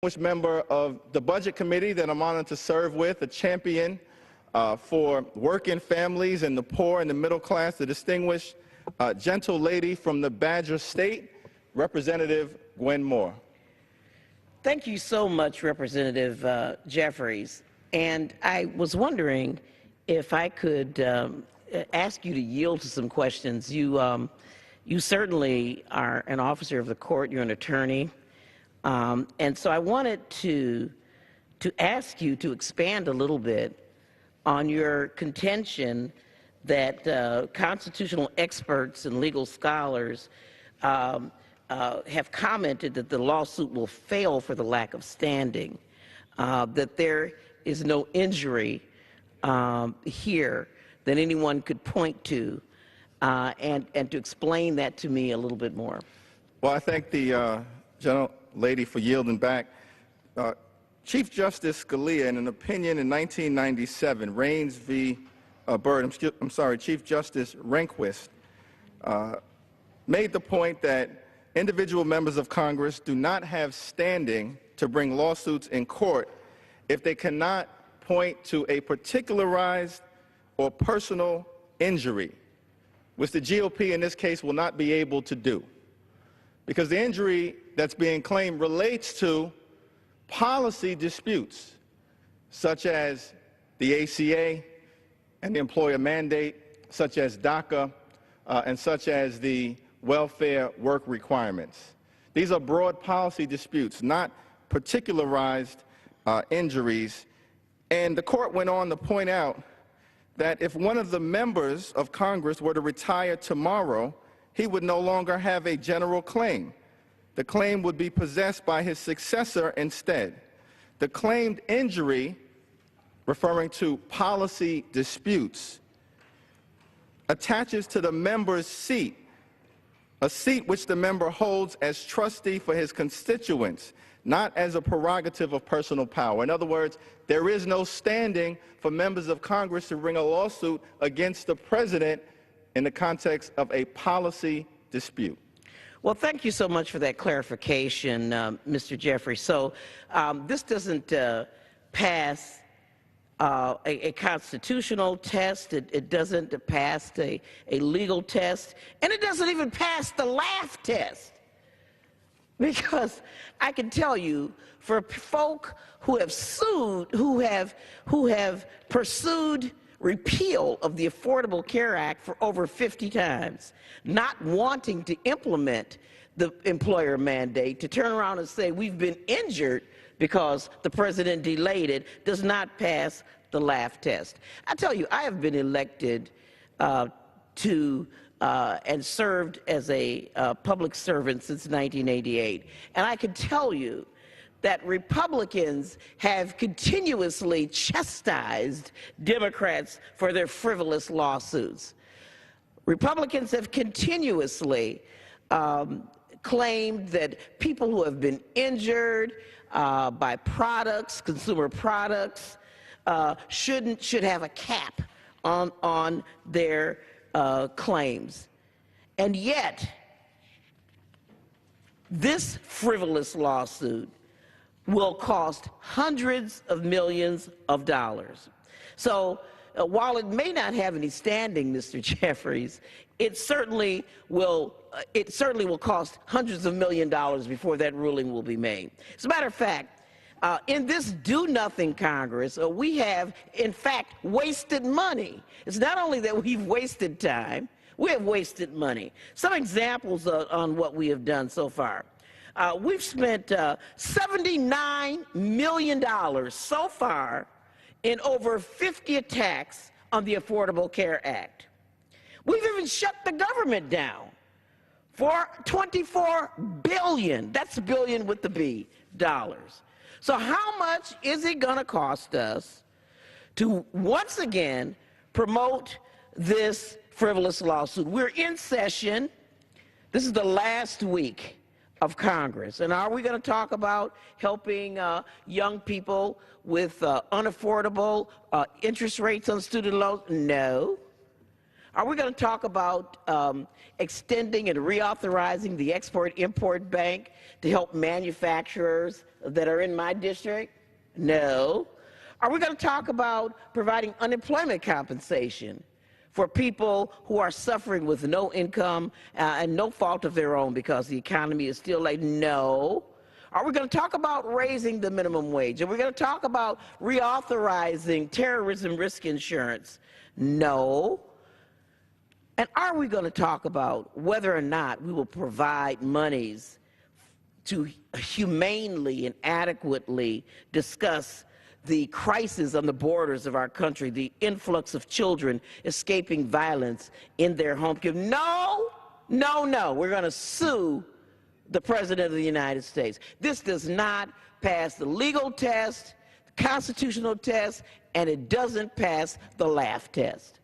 distinguished member of the Budget Committee that I'm honored to serve with, a champion for working families and the poor and the middle class, the distinguished gentle lady from the Badger State, Representative Gwen Moore. Thank you so much, Representative Jeffries. And I was wondering if I could ask you to yield to some questions. You certainly are an officer of the court. You're an attorney. And so I wanted to ask you to expand a little bit on your contention that constitutional experts and legal scholars have commented that the lawsuit will fail for the lack of standing, that there is no injury here that anyone could point to, and to explain that to me a little bit more. Well, I thank the gentle lady for yielding back. Chief Justice Scalia, in an opinion in 1997, Raines v. Byrd, Chief Justice Rehnquist, made the point that individual members of Congress do not have standing to bring lawsuits in court if they cannot point to a particularized or personal injury, which the GOP in this case will not be able to do, because the injury that's being claimed relates to policy disputes, such as the ACA and the employer mandate, such as DACA, and such as the welfare work requirements. These are broad policy disputes, not particularized injuries. And the court went on to point out that if one of the members of Congress were to retire tomorrow, he would no longer have a general claim. The claim would be possessed by his successor instead. The claimed injury, referring to policy disputes, attaches to the member's seat, a seat which the member holds as trustee for his constituents, not as a prerogative of personal power. In other words, there is no standing for members of Congress to bring a lawsuit against the president in the context of a policy dispute. Well, thank you so much for that clarification, Mr. Jeffries. So this doesn't pass a constitutional test, it doesn't pass a legal test, and it doesn't even pass the laugh test. Because I can tell you, for folk who have sued, who have pursued repeal of the Affordable Care Act for over 50 times, not wanting to implement the employer mandate, to turn around and say we've been injured because the president delayed it, does not pass the laugh test. I tell you, I have been elected and served as a public servant since 1988. And I can tell you that Republicans have continuously chastised Democrats for their frivolous lawsuits. Republicans have continuously claimed that people who have been injured by products, consumer products, should have a cap on their claims. And yet, this frivolous lawsuit will cost hundreds of millions of dollars. So while it may not have any standing, Mr. Jeffries, it certainly will cost hundreds of millions of dollars before that ruling will be made. As a matter of fact, in this do-nothing Congress, we have, in fact, wasted money. It's not only that we've wasted time, we have wasted money. Some examples on what we have done so far. We've spent $79 million so far in over 50 attacks on the Affordable Care Act. We've even shut the government down for $24 billion, that's billion with the B, dollars. So how much is it going to cost us to once again promote this frivolous lawsuit? We're in session. This is the last week of Congress. And are we going to talk about helping young people with unaffordable interest rates on student loans? No. Are we going to talk about extending and reauthorizing the Export-Import Bank to help manufacturers that are in my district? No. Are we going to talk about providing unemployment compensation for people who are suffering with no income and no fault of their own because the economy is still like, no. Are we going to talk about raising the minimum wage? Are we going to talk about reauthorizing terrorism risk insurance? No. And are we going to talk about whether or not we will provide monies to humanely and adequately discuss the crisis on the borders of our country, the influx of children escaping violence in their home? No, no, no. We're going to sue the President of the United States. This does not pass the legal test, the constitutional test, and it doesn't pass the laugh test.